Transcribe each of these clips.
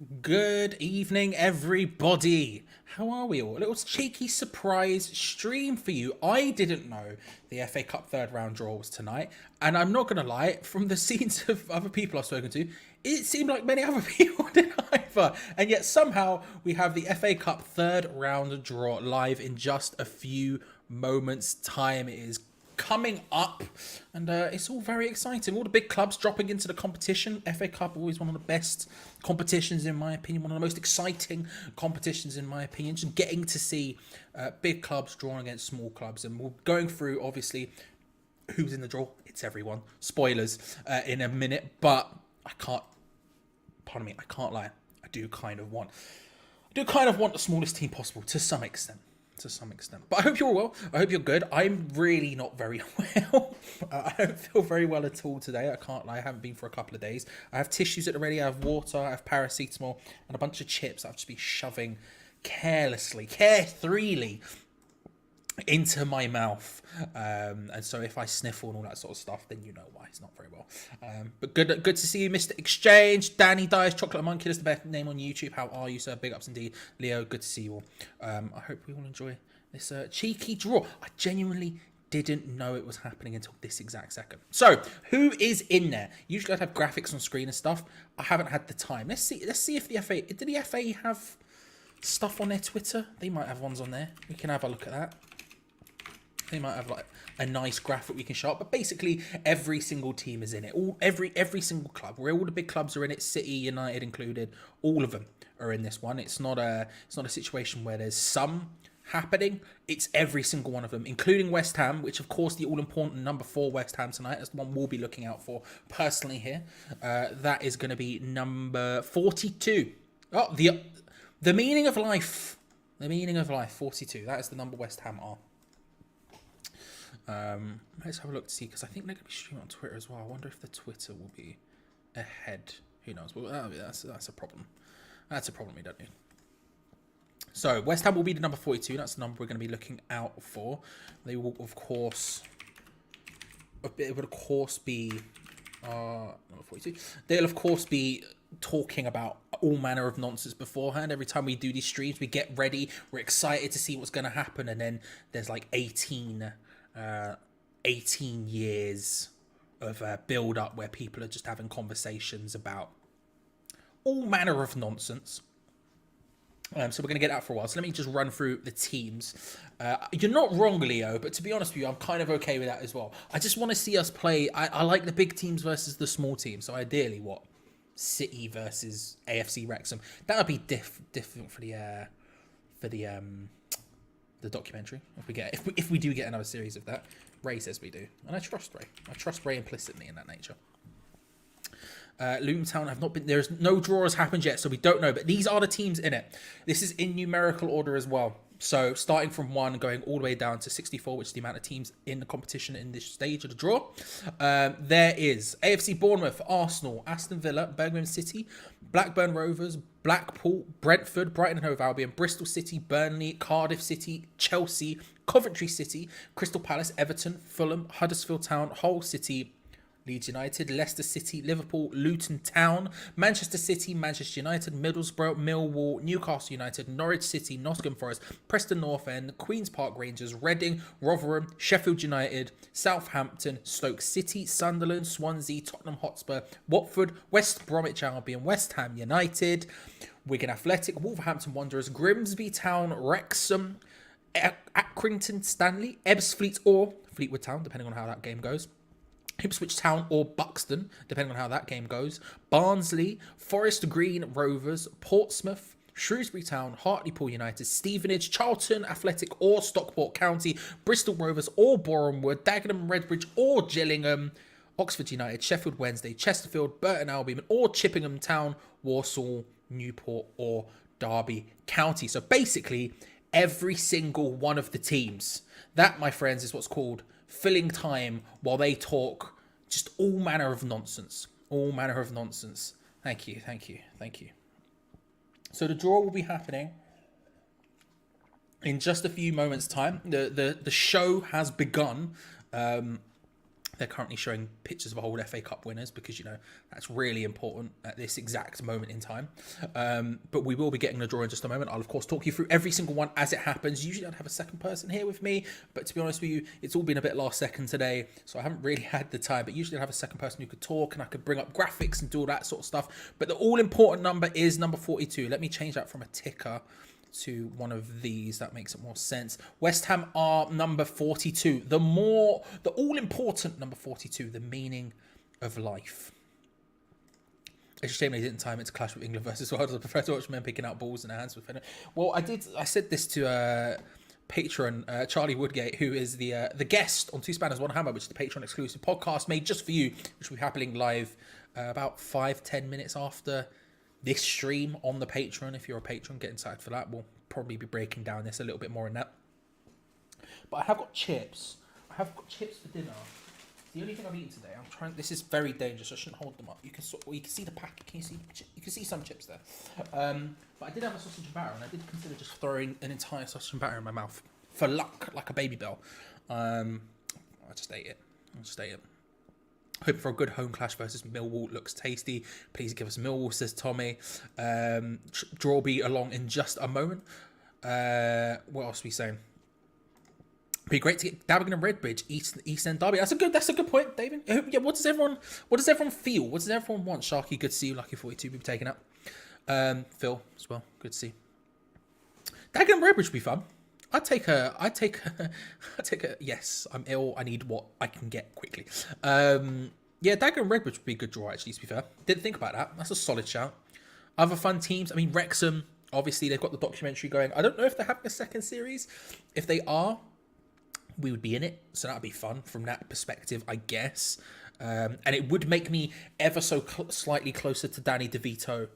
Good evening, everybody. How are we all? A little cheeky surprise stream for you. I didn't know the FA Cup third round draw was tonight, and I'm not gonna lie. From the scenes of other people I've spoken to, it seemed like many other people didn't either. And yet somehow we have the FA Cup third round draw live in just a few moments' time. It is coming up, and it's all very exciting. All the big clubs dropping into the competition. FA Cup, always one of the best competitions in my opinion, one of the most exciting competitions in my opinion. Just getting to see big clubs drawing against small clubs, and we're going through obviously who's in the draw. It's everyone. Spoilers in a minute, but I can't. Pardon me, I can't lie. I do kind of want the smallest team possible to some extent. But I hope you're well. I hope you're good. I'm really not very well. I don't feel very well at all today. I can't lie. I haven't been for a couple of days. I have tissues at the ready. I have water. I have paracetamol and a bunch of chips I've just been shoving carefreely into my mouth, and so if I sniffle and all that sort of stuff, then you know why. It's not very well. But good to see you, Mr. Exchange. Danny Dice, Chocolate Monkey, that's the best name on YouTube. How are you, sir? Big ups indeed. Leo, good to see you all. I hope we all enjoy this cheeky draw. I genuinely didn't know it was happening until this exact second. So, who is in there? Usually I'd have graphics on screen and stuff. I haven't had the time. Let's see if the FA... Did the FA have stuff on their Twitter? They might have ones on there. We can have a look at that. They might have like a nice graphic we can show up, but basically every single team is in it. Every single club, where all the big clubs are in it, City, United included, all of them are in this one. It's not a situation where there's some happening. It's every single one of them, including West Ham, which of course the all important number 4 West Ham tonight. That's the one we'll be looking out for personally here. That is going to be number 42. Oh, the meaning of life. The meaning of life, 42. That is the number West Ham are. Let's have a look to see, because I think they're going to be streaming on Twitter as well. I wonder if the Twitter will be ahead. Who knows? Well, that's a problem. That's a problem we don't need. So West Ham will be the number 42. That's the number we're going to be looking out for. They will, of course, it would of course be number 42. They'll of course be talking about all manner of nonsense beforehand. Every time we do these streams, we get ready. We're excited to see what's going to happen, and then there's like 18 years of build up where people are just having conversations about all manner of nonsense. So we're going to get that for a while. So let me just run through the teams. You're not wrong, Leo, but to be honest with you, I'm kind of okay with that as well. I just want to see us play. I like the big teams versus the small teams. So ideally, what? City versus AFC Wrexham. That would be different for the documentary. If we do get another series of that. Ray says we do, and I trust Ray. I trust Ray implicitly in that nature. Luton Town have not been. There's no draw has happened yet, so we don't know. But these are the teams in it. This is in numerical order as well. So starting from 1, going all the way down to 64, which is the amount of teams in the competition in this stage of the draw. There is AFC Bournemouth, Arsenal, Aston Villa, Birmingham City, Blackburn Rovers, Blackpool, Brentford, Brighton and Hove Albion, Bristol City, Burnley, Cardiff City, Chelsea, Coventry City, Crystal Palace, Everton, Fulham, Huddersfield Town, Hull City, Leeds United, Leicester City, Liverpool, Luton Town, Manchester City, Manchester United, Middlesbrough, Millwall, Newcastle United, Norwich City, Nottingham Forest, Preston North End, Queen's Park Rangers, Reading, Rotherham, Sheffield United, Southampton, Stoke City, Sunderland, Swansea, Tottenham Hotspur, Watford, West Bromwich Albion, West Ham United, Wigan Athletic, Wolverhampton Wanderers, Grimsby Town, Wrexham, Accrington Stanley, Ebbsfleet or Fleetwood Town, depending on how that game goes. Ipswich Town or Buxton, depending on how that game goes. Barnsley, Forest Green Rovers, Portsmouth, Shrewsbury Town, Hartlepool United, Stevenage, Charlton Athletic or Stockport County, Bristol Rovers or Bournemouth, Dagenham Redbridge or Gillingham, Oxford United, Sheffield Wednesday, Chesterfield, Burton Albion or Chippingham Town, Walsall, Newport or Derby County. So basically, every single one of the teams. That, my friends, is what's called filling time while they talk just all manner of nonsense. All manner of nonsense. Thank you. So the draw will be happening in just a few moments' time. The show has begun. There They're currently showing pictures of old FA Cup winners because, you know, that's really important at this exact moment in time. But we will be getting the draw in just a moment. I'll, of course, talk you through every single one as it happens. Usually I'd have a second person here with me, but to be honest with you, it's all been a bit last second today, so I haven't really had the time. But usually I'd have a second person who could talk and I could bring up graphics and do all that sort of stuff. But the all-important number is number 42. Let me change that from a ticker to one of these. That makes it more sense. West Ham are number 42. The all-important number 42, the meaning of life. It's a shame they didn't time it to clash with England versus Wales. I prefer to watch men picking out balls in their hands with it. Well, I said this to patron Charlie Woodgate, who is the guest on Two Spanners One Hammer, which is the Patreon exclusive podcast made just for you, which will be happening live about 5-10 minutes after this stream on the Patreon. If you're a patron, get inside for that. We'll probably be breaking down this a little bit more in that. But I have got chips. I have got chips for dinner. The only thing I've eaten today, I'm trying. This is very dangerous. I shouldn't hold them up. You can see the pack. You can see some chips there. But I did have a sausage and batter, and I did consider just throwing an entire sausage and batter in my mouth for luck, like a baby bell. I just ate it. Hoping for a good home clash versus Millwall. Looks tasty. Please give us Millwall, says Tommy. Draw be along in just a moment. What else are we saying? Be great to get Dagenham and Redbridge East End derby. That's a good point, David. Yeah, what does everyone feel? What does everyone want? Sharky, good to see you. Lucky 42 people taking up. Phil as well, good to see. Dagenham and Redbridge would be fun. I'd take a. Yes, I'm ill. I need what I can get quickly. Yeah, Dagenham and Redbridge would be a good draw, actually, to be fair. Didn't think about that. That's a solid shout. Other fun teams. I mean, Wrexham, obviously, they've got the documentary going. I don't know if they're having a second series. If they are, we would be in it. So that would be fun from that perspective, I guess. And it would make me ever so slightly closer to Danny DeVito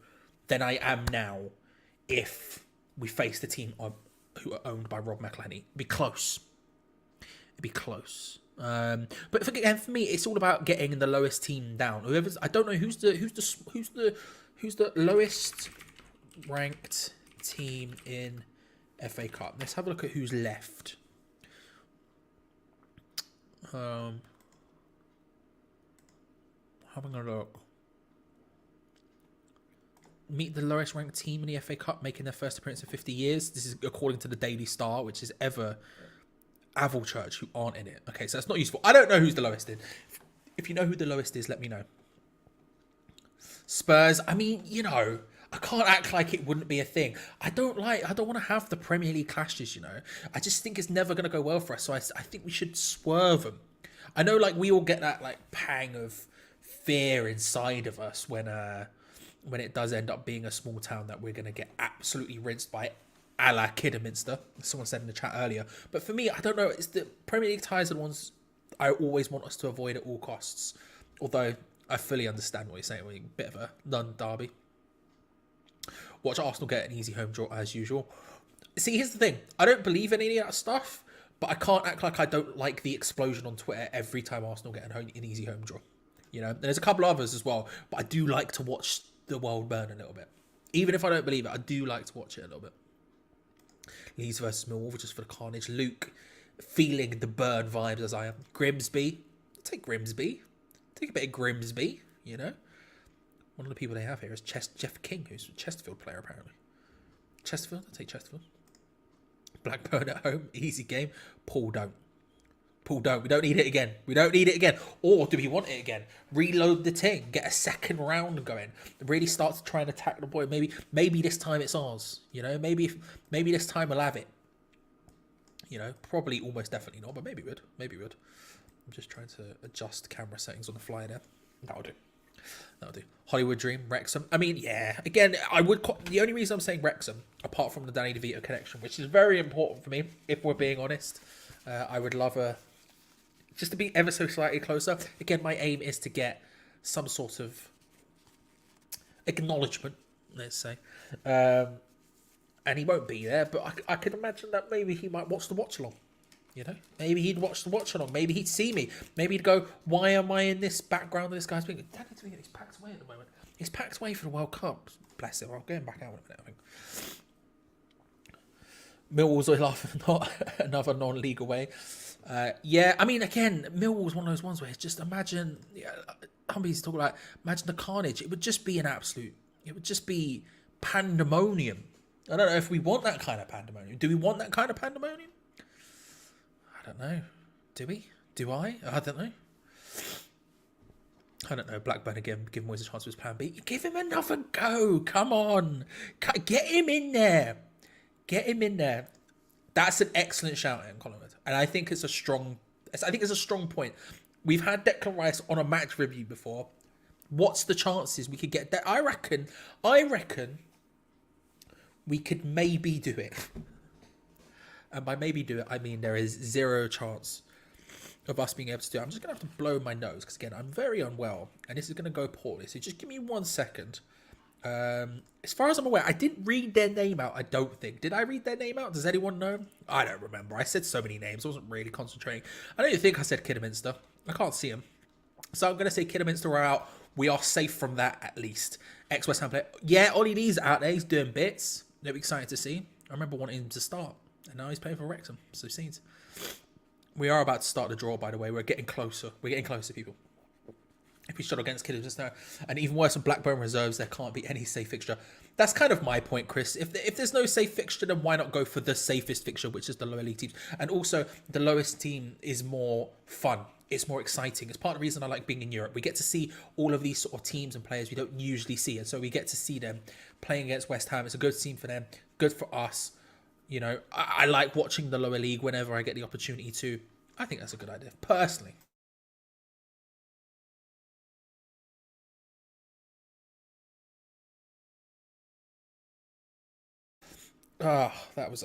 than I am now if we face the team who are owned by Rob McElhenney. It'd be close. But again, for me, it's all about getting the lowest team down. I don't know who's the lowest ranked team in FA Cup. Let's have a look at who's left. Having a look. Meet the lowest ranked team in the FA Cup, making their first appearance in 50 years. This is according to the Daily Star, which is Avalchurch, who aren't in it. Okay, so that's not useful. I don't know who's the lowest in. If you know who the lowest is, let me know. Spurs, I mean, you know, I can't act like it wouldn't be a thing. I don't want to have the Premier League clashes, you know. I just think it's never going to go well for us, so I think we should swerve them. I know, like, we all get that, like, pang of fear inside of us when it does end up being a small town that we're going to get absolutely rinsed by, a la Kidderminster, someone said in the chat earlier. But for me, I don't know, it's the Premier League ties are the ones I always want us to avoid at all costs. Although, I fully understand what you're saying. We're a bit of a non-derby. Watch Arsenal get an easy home draw as usual. See, here's the thing. I don't believe in any of that stuff, but I can't act like I don't like the explosion on Twitter every time Arsenal get an easy home draw. You know, there's a couple others as well, but I do like to watch the world burn a little bit. Even if I don't believe it, I do like to watch it a little bit. Leeds versus Millwall, just for the carnage. Luke, feeling the burn vibes as I am. Grimsby. I'll take Grimsby. Take a bit of Grimsby, you know. One of the people they have here is Jeff King, who's a Chesterfield player, apparently. Chesterfield? I'll take Chesterfield. Blackburn at home, easy game. Paul, don't. We don't need it again. Or do we want it again? Reload the thing. Get a second round going. Really start to try and attack the boy. Maybe this time it's ours. You know, maybe this time we'll have it. You know, probably almost definitely not, but maybe we would. I'm just trying to adjust camera settings on the fly there. That'll do. Hollywood Dream, Wrexham. I mean, yeah. Again, the only reason I'm saying Wrexham, apart from the Danny DeVito connection, which is very important for me, if we're being honest, I would love just to be ever so slightly closer. Again, my aim is to get some sort of acknowledgement, let's say. And he won't be there, but I can imagine that maybe he might watch the watch along. You know, maybe he'd watch the watch along. Maybe he'd see me. Maybe he'd go, "Why am I in this background of this guy's being?" Danny DeVito, he's packed away at the moment. He's packed away for the World Cup. Bless him. I'll get him back out in a minute, I think. Millwall's not another non-league away. Yeah, I mean, again, Millwall's one of those ones where it's just imagine. Yeah, Humby's talking about imagine the carnage. It would just be an absolute. It would just be pandemonium. I don't know if we want that kind of pandemonium. Do we want that kind of pandemonium? I don't know. Do we? Do I? I don't know. I don't know. Blackburn again, give Moyes a chance with his plan B. Give him another go. Come on. Get him in there. Get him in there. That's an excellent shout in Collingwood. And I think it's a strong point. We've had Declan Rice on a match review before. What's the chances we could get that? I reckon we could maybe do it. And by maybe do it, I mean there is zero chance of us being able to do it. I'm just going to have to blow my nose because, again, I'm very unwell. And this is going to go poorly. So just give me 1 second. As far as I'm aware, I didn't read their name out, I don't think. Did I read their name out? Does anyone know? I don't remember. I said so many names. I wasn't really concentrating. I don't even think I said Kidderminster. I can't see him. So I'm going to say Kidderminster are out. We are safe from that, at least. Ex-West Ham player. Yeah, Ollie Lee's out there. He's doing bits. They're excited to see. I remember wanting him to start. And now he's playing for Wrexham. So scenes. We are about to start the draw, by the way. We're getting closer. We're getting closer, people. If we struggle against Kidderminster, and even worse with Blackburn reserves, there can't be any safe fixture. That's kind of my point, Chris. If there's no safe fixture, then why not go for the safest fixture, which is the lower league teams? And also, the lowest team is more fun. It's more exciting. It's part of the reason I like being in Europe. We get to see all of these sort of teams and players we don't usually see. And so we get to see them playing against West Ham. It's a good team for them, good for us. You know, I like watching the lower league whenever I get the opportunity to. I think that's a good idea, personally. That was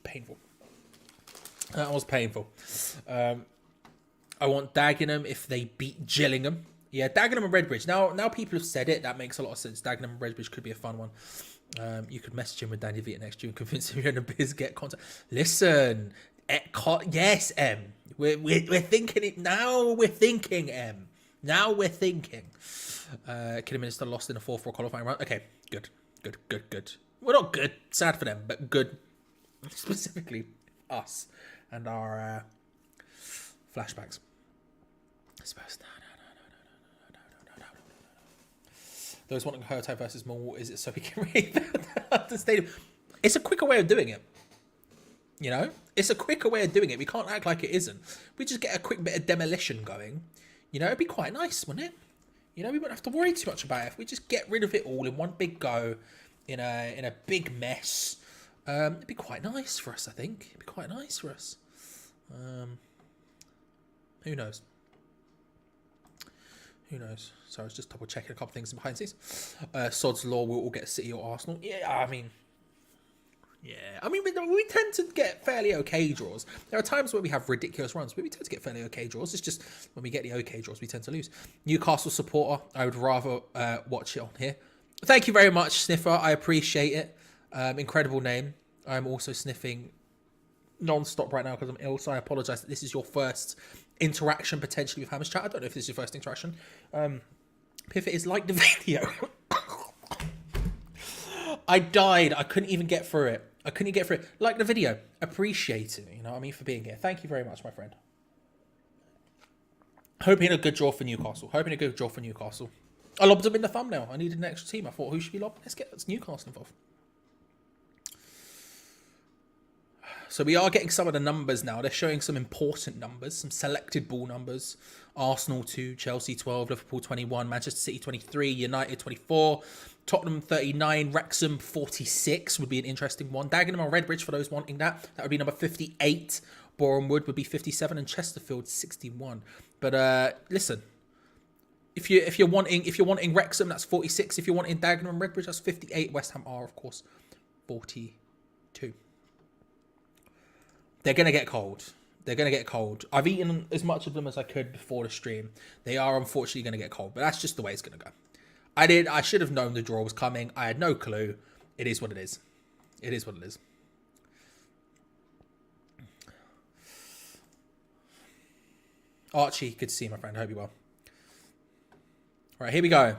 painful. That was painful. I want Dagenham if they beat Gillingham. Yeah, Dagenham and Redbridge. Now people have said it. That makes a lot of sense. Dagenham and Redbridge could be a fun one. You could message him with Danny Vita next year and convince him you're in a biz, get contact. Listen, yes, M. We're thinking it now. We're thinking M. Now we're thinking. Kidderminster lost in a 4-4 qualifying round. Okay, good. Well, not good. Sad for them, but good. Specifically, us and our flashbacks. I suppose. No. Those wanting Hertai versus Millwall, is it so we can rebuild the stadium? It's a quicker way of doing it. You know? It's a quicker way of doing it. We can't act like it isn't. We just get a quick bit of demolition going. You know, it'd be quite nice, wouldn't it? You know, we wouldn't have to worry too much about it. If we just get rid of it all in one big go, in a big mess, it'd be quite nice for us, I think. It'd be quite nice for us. Who knows? Who knows? So I was just double checking a couple of things behind the scenes. Sod's Law will all get City or Arsenal. Yeah, I mean, we tend to get fairly okay draws. There are times where we have ridiculous runs, but we tend to get fairly okay draws. It's just when we get the okay draws, we tend to lose. Newcastle supporter, I would rather watch it on here. Thank you very much, Sniffer. I appreciate it. Incredible name. I'm also sniffing non-stop right now because I'm ill, so I apologise that this is your first interaction potentially with Hammers Chat. I don't know if this is your first interaction. If it is, like the video. I died. I couldn't even get through it. Like the video. Appreciate it. You know what I mean? For being here. Thank you very much, my friend. Hoping a good draw for Newcastle. I lobbed them in the thumbnail. I needed an extra team. I thought, who should be lobbed? Let's Newcastle involved. So we are getting some of the numbers now. They're showing some important numbers, some selected ball numbers. Arsenal 2, Chelsea 12, Liverpool 21, Manchester City 23, United 24, Tottenham 39, Wrexham 46 would be an interesting one. Dagenham and Redbridge, for those wanting that, that would be number 58. Boreham Wood would be 57 and Chesterfield 61. But listen, if you're wanting Wrexham, that's 46. If you're wanting Dagenham and Redbridge, that's 58. West Ham are, of course, 42. They're going to get cold. I've eaten as much of them as I could before the stream. They are unfortunately going to get cold, but that's just the way it's going to go. I should have known the draw was coming. I had no clue. It is what it is. Archie, good to see you, my friend. I hope you're well. All right, here we go.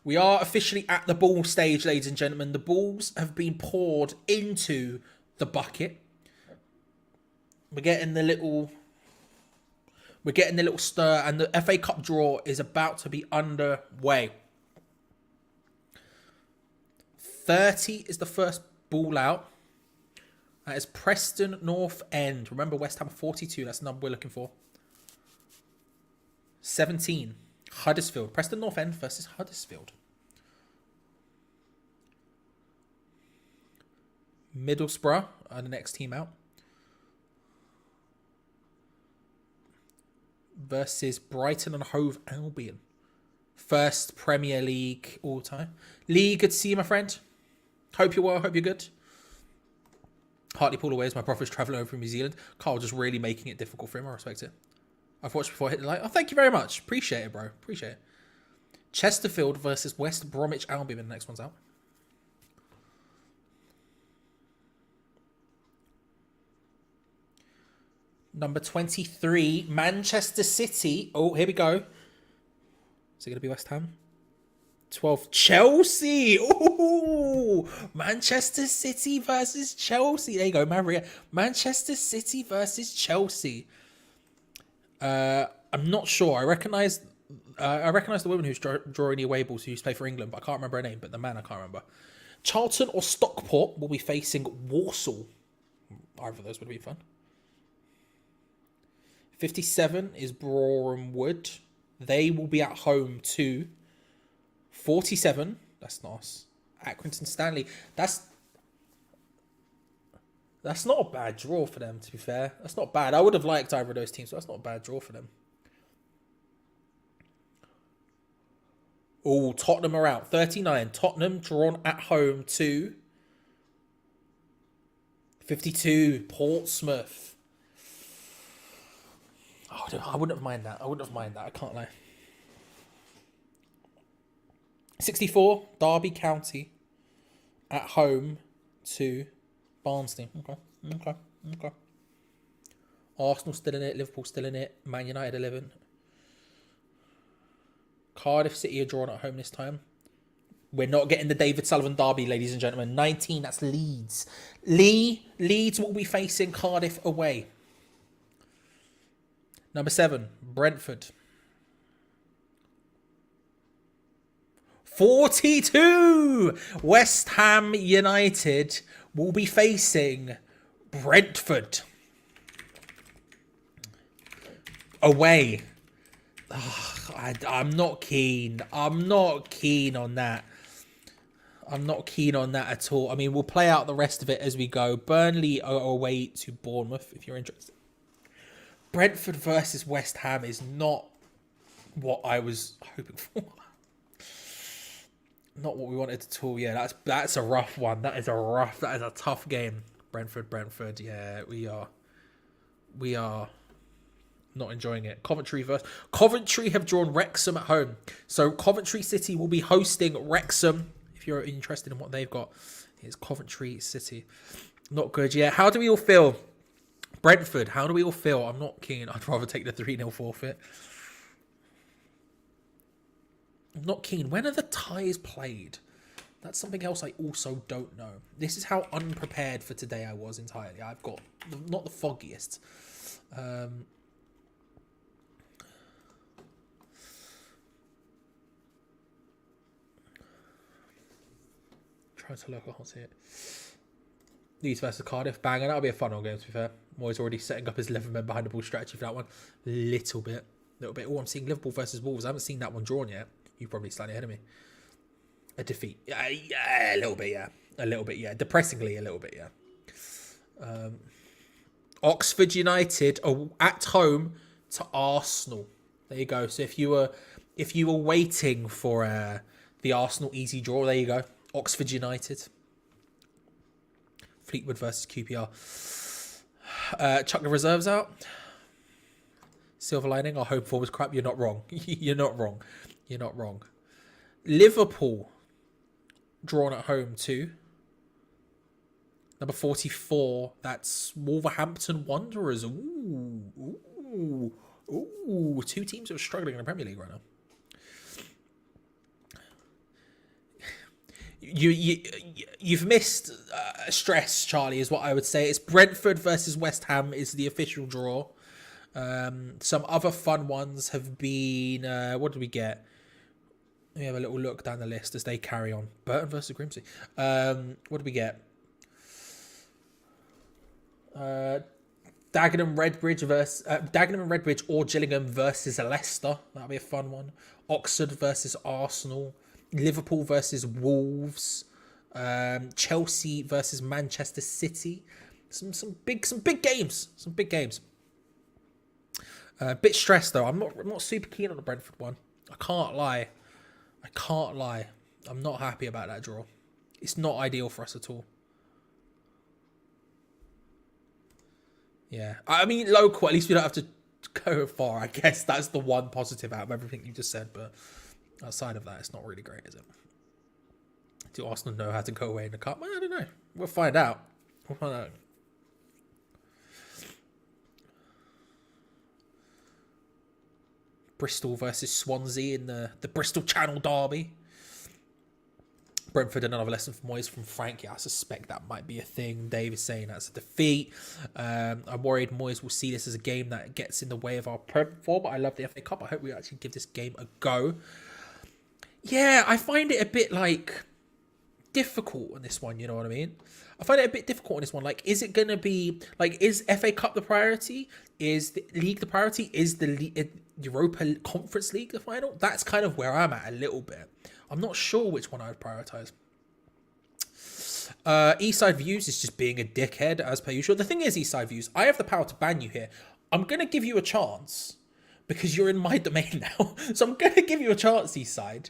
We are officially at the ball stage, ladies and gentlemen. The balls have been poured into the bucket. We're getting the little stir, and the FA Cup draw is about to be underway. 30 is the first ball out. That is Preston North End. Remember, West Ham 42. That's the number we're looking for. 17, Huddersfield. Preston North End versus Huddersfield. Middlesbrough are the next team out. Versus Brighton and Hove Albion. First Premier League all time. Lee, good to see you, my friend. Hope you're well. Hope you're good. Hartlepool away as my brother's travelling over from New Zealand. Carl just really making it difficult for him. I respect it. I've watched before I hit the like. Oh, thank you very much. Appreciate it, bro. Appreciate it. Chesterfield versus West Bromwich Albion. The next one's out. Number 23, Manchester City. Oh, here we go. Is it going to be West Ham? 12, Chelsea. Ooh, Manchester City versus Chelsea. There you go, Maria. Manchester City versus Chelsea. I'm not sure. I recognise the woman who's drawing the away balls who used to play for England, but I can't remember her name. But the man I can't remember. Charlton or Stockport will be facing Walsall. Either of those would be fun. 57 is Brougham Wood. They will be at home to 47. That's nice. Accrington Stanley. That's not a bad draw for them, to be fair. That's not bad. I would have liked either of those teams, so that's not a bad draw for them. Oh, Tottenham are out. 39. Tottenham drawn at home to 52. Portsmouth. Oh, I wouldn't have minded that. I can't lie. 64, Derby County at home to Barnsley. Okay. Arsenal still in it. Liverpool still in it. Man United 11. Cardiff City are drawn at home this time. We're not getting the David Sullivan derby, ladies and gentlemen. 19, that's Leeds. Leeds will be facing Cardiff away. Number 7, Brentford. 42! West Ham United will be facing Brentford. Away. I'm not keen. I'm not keen on that at all. I mean, we'll play out the rest of it as we go. Burnley are away to Bournemouth, if you're interested. Brentford versus West Ham is not what I was hoping for. Not what we wanted at all. Yeah, that's a rough one. That is a tough game. Brentford. Yeah, we are not enjoying it. Coventry have drawn Wrexham at home. So Coventry City will be hosting Wrexham. If you're interested in what they've got, it's Coventry City. Not good. Yeah. How do we all feel? Brentford, how do we all feel? I'm not keen. I'd rather take the 3-0 forfeit. I'm not keen. When are the ties played? That's something else I also don't know. This is how unprepared for today I was entirely. I've got not the foggiest. Trying to look, I can't see it. Leeds versus Cardiff, banger. That'll be a fun old game, to be fair. Moyes already setting up his 11 men behind the ball strategy for that one. Little bit. Oh, I'm seeing Liverpool versus Wolves. I haven't seen that one drawn yet. You're probably slightly ahead of me. A defeat. Yeah, a little bit, yeah. Depressingly, a little bit, yeah. Oxford United are at home to Arsenal. There you go. So if you were waiting for the Arsenal easy draw, there you go. Oxford United. Fleetwood versus QPR. Chuck the reserves out. Silver lining. Our home form was crap. You're not wrong. You're not wrong. Liverpool drawn at home to number 44. That's Wolverhampton Wanderers. Ooh. Two teams that are struggling in the Premier League right now. You've missed Stress, Charlie, is what I would say. It's Brentford versus West Ham is the official draw. Some other fun ones have been, what did we get? Let me have a little look down the list as they carry on. Burton versus Grimsby. What did we get? Dagenham and Redbridge or Gillingham versus Leicester. That'll be a fun one. Oxford versus Arsenal. Liverpool versus Wolves. Chelsea versus Manchester City. Some big games. Some big games. Bit stressed though. I'm not super keen on the Brentford one. I can't lie. I'm not happy about that draw. It's not ideal for us at all. Yeah. I mean, local, at least we don't have to go far. I guess that's the one positive out of everything you just said. But outside of that, it's not really great, is it? Do Arsenal know how to go away in the cup? Well, I don't know. We'll find out. Bristol versus Swansea in the Bristol Channel derby. Brentford, another lesson from Moyes from Frank. Yeah, I suspect that might be a thing. Dave is saying that's a defeat. I'm worried Moyes will see this as a game that gets in the way of our form. I love the FA Cup. I hope we actually give this game a go. Yeah, I find it a bit like difficult on this one, you know what I mean? I find it a bit difficult on this one. Like, is it going to be, like, is FA Cup the priority? Is the league the priority? Is the Europa Conference League the final? That's kind of where I'm at a little bit. I'm not sure which one I would prioritise. Eastside Views is just being a dickhead, as per usual. The thing is, Eastside Views, I have the power to ban you here. I'm going to give you a chance because you're in my domain now. So I'm going to give you a chance, Eastside.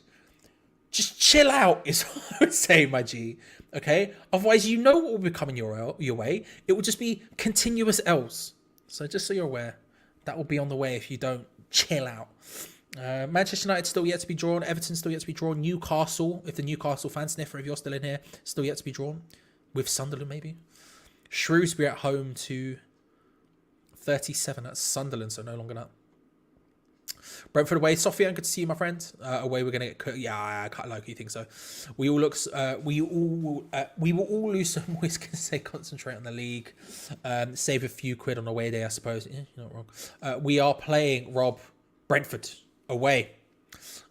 Just chill out is what I would say, my G. Okay? Otherwise, you know what will be coming your way. It will just be continuous L's. So just so you're aware, that will be on the way if you don't chill out. Manchester United still yet to be drawn. Everton still yet to be drawn. Newcastle, if the Newcastle fan sniffer, if you're still in here, still yet to be drawn. With Sunderland, maybe. Shrewsbury at home to 37 at Sunderland, so no longer that. Brentford away. Sofian, good to see you, my friend. Away, we're gonna get. Yeah, I can't like you think so. We will all lose some. Always gonna say concentrate on the league. Save a few quid on away day, I suppose. Yeah, you're not wrong. We are playing Brentford away.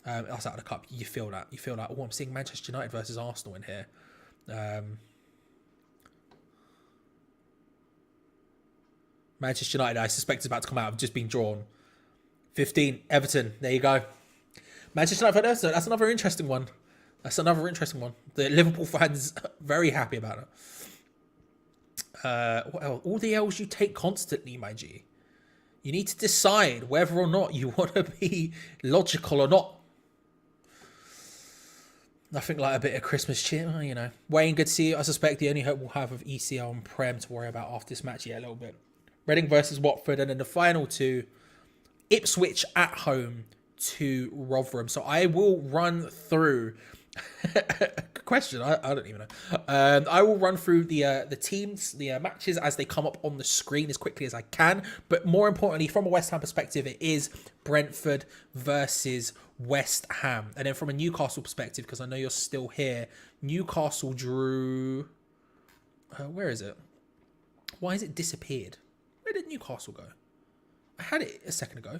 That's out of the cup. You feel that. Oh, I'm seeing Manchester United versus Arsenal in here. Manchester United, I suspect, is about to come out. Have just been drawn. 15, Everton. There you go. Manchester United versus Everton. That's another interesting one. The Liverpool fans very happy about it. What else? All the L's you take constantly, my G. You need to decide whether or not you want to be logical or not. Nothing like a bit of Christmas cheer, you know. Wayne, good to see you. I suspect the only hope we'll have of ECL and Prem to worry about after this match. Yeah, a little bit. Reading versus Watford, and then the final two, Ipswich at home to Rotherham. So I will run through. Good question. I don't even know. I will run through the teams, the matches as they come up on the screen as quickly as I can. But more importantly, from a West Ham perspective, it is Brentford versus West Ham. And then from a Newcastle perspective, because I know you're still here, Newcastle drew. Where is it? Why has it disappeared? Where did Newcastle go? I had it a second ago.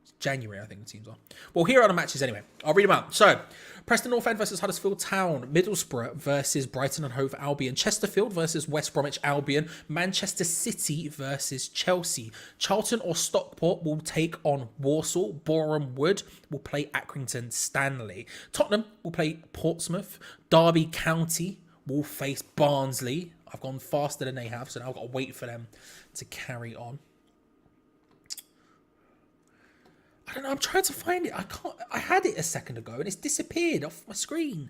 It's January, I think the teams are. Well, here are the matches anyway. I'll read them out. So, Preston North End versus Huddersfield Town. Middlesbrough versus Brighton and Hove Albion. Chesterfield versus West Bromwich Albion. Manchester City versus Chelsea. Charlton or Stockport will take on Walsall. Boreham Wood will play Accrington Stanley. Tottenham will play Portsmouth. Derby County will face Barnsley. I've gone faster than they have, so now I've got to wait for them to carry on. I don't know, I'm trying to find it. I had it a second ago and it's disappeared off my screen.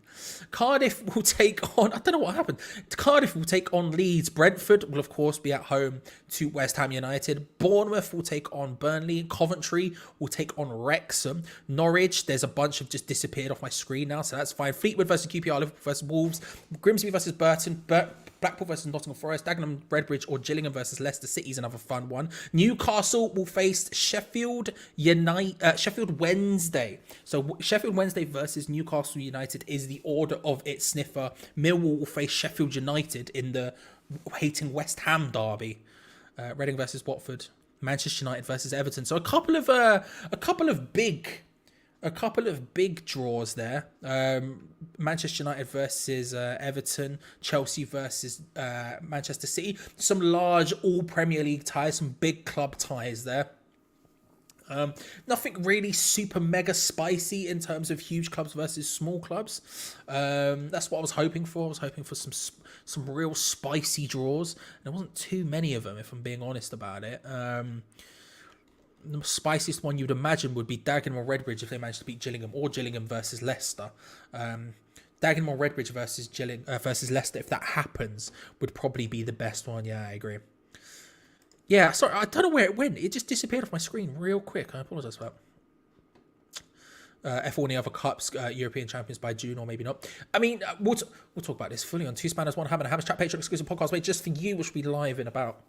Cardiff will take on, I don't know what happened. Cardiff will take on Leeds. Brentford will, of course, be at home to West Ham United. Bournemouth will take on Burnley. Coventry will take on Wrexham. Norwich, there's a bunch of just disappeared off my screen now, so that's fine. Fleetwood versus QPR. Liverpool versus Wolves. Grimsby versus Burton. Blackpool versus Nottingham Forest, Dagenham, Redbridge, or Gillingham versus Leicester City is another fun one. Newcastle will face Sheffield Wednesday. So Sheffield Wednesday versus Newcastle United is the order of its sniffer. Millwall will face Sheffield United in the hating West Ham derby. Reading versus Watford. Manchester United versus Everton. So a couple of big draws there. Manchester United versus Everton, Chelsea versus Manchester City. Some large all Premier League ties, some big club ties there. Nothing really super mega spicy in terms of huge clubs versus small clubs. That's what I was hoping for. I was hoping for some real spicy draws. There wasn't too many of them, if I'm being honest about it. The spiciest one you'd imagine would be Dagenham or Redbridge if they managed to beat Gillingham, or Gillingham versus Leicester. Dagenham or Redbridge versus Leicester, if that happens, would probably be the best one. Yeah, I agree. Yeah, sorry, I don't know where it went. It just disappeared off my screen real quick. I apologise for that. F1 the other cups, European champions by June, or maybe not. I mean, we'll talk about this fully on Two Spanners, One Hammer, and Hammer's Chat Patreon exclusive podcast made just for you, which will be live in about,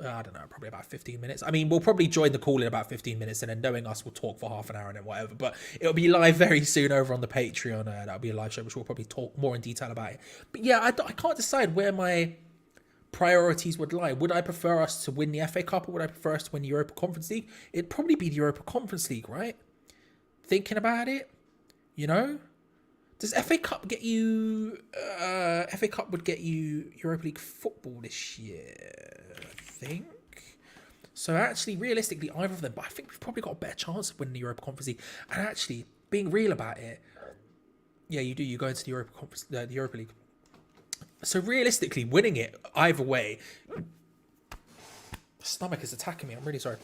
I don't know, probably about 15 minutes. I mean, we'll probably join the call in about 15 minutes, and then knowing us, we'll talk for half an hour and then whatever. But it'll be live very soon over on the Patreon. That'll be a live show, which we'll probably talk more in detail about it. But yeah, I can't decide where my priorities would lie. Would I prefer us to win the FA Cup, or would I prefer us to win the Europa Conference League? It'd probably be the Europa Conference League, right? Thinking about it, you know, does FA Cup get you? FA Cup would get you Europa League football this year, I think. So actually, realistically, either of them. But I think we've probably got a better chance of winning the Europa Conference League. And actually, being real about it, yeah, you do. You go into the Europa Conference, the Europa League. So realistically, winning it either way, the stomach is attacking me. I'm really sorry.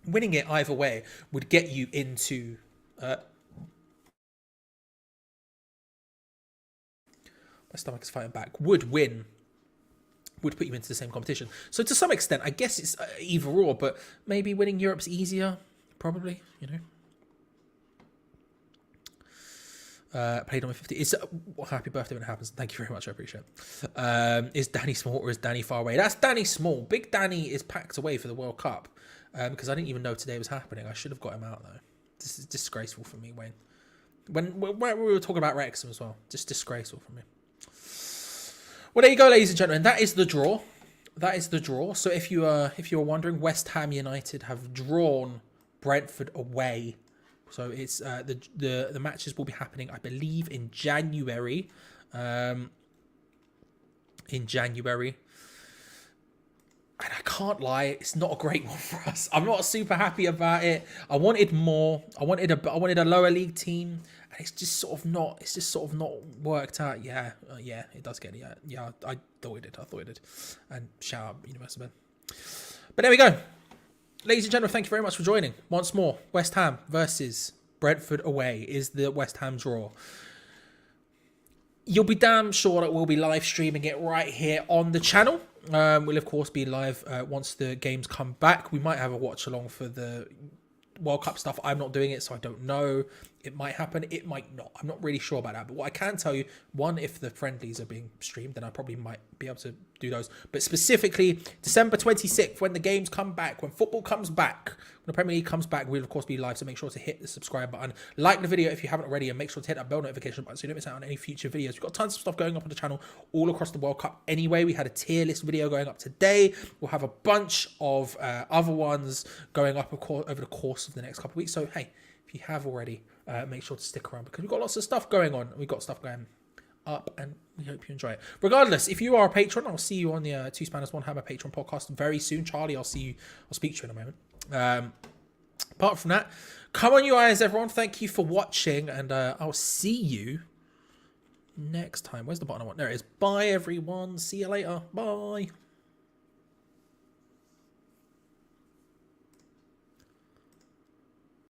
Winning it either way would get you into. My stomach is fighting back. Would put you into the same competition. So to some extent, I guess it's either or. But maybe winning Europe's easier. Probably, you know. Played on my 50. It's happy birthday when it happens. Thank you very much. I appreciate it. Is Danny small or is Danny far away? That's Danny small. Big Danny is packed away for the World Cup because I didn't even know today was happening. I should have got him out though. This is disgraceful for me, Wayne. When we were talking about Wrexham as well, just disgraceful for me. Well, there you go, ladies and gentlemen. That is the draw. That is the draw. So if you are wondering, West Ham United have drawn Brentford away. So it's the matches will be happening, I believe, in January. And I can't lie, it's not a great one for us. I'm not super happy about it. I wanted more. I wanted a lower league team, and it's just sort of not. It's just sort of not worked out. Yeah, it does get it. Yeah. I thought it did. And shout out Universal Ben. But there we go. Ladies and gentlemen, thank you very much for joining. Once more, West Ham versus Brentford away is the West Ham draw. You'll be damn sure that we'll be live streaming it right here on the channel. We'll, of course, be live once the games come back. We might have a watch along for the World Cup stuff. I'm not doing it, so I don't know. It might happen. It might not. I'm not really sure about that. But what I can tell you, one, if the friendlies are being streamed, then I probably might be able to do those. But specifically, December 26th, when the games come back, when football comes back, when the Premier League comes back, we'll, of course, be live. So make sure to hit the subscribe button. Like the video if you haven't already, and make sure to hit that bell notification button so you don't miss out on any future videos. We've got tons of stuff going up on the channel all across the World Cup anyway. We had a tier list video going up today. We'll have a bunch of other ones going up, of course, over the course of the next couple of weeks. So, hey, if you have already, make sure to stick around because we've got lots of stuff going on. We've got stuff going up and we hope you enjoy it. Regardless, if you are a patron, I'll see you on the Two Spanners One Hammer Patreon podcast very soon. Charlie, I'll speak to you in a moment. Apart from that, come on you eyes, everyone. Thank you for watching, and I'll see you next time. Where's the button I want? There it is. Bye, everyone. See you later. Bye.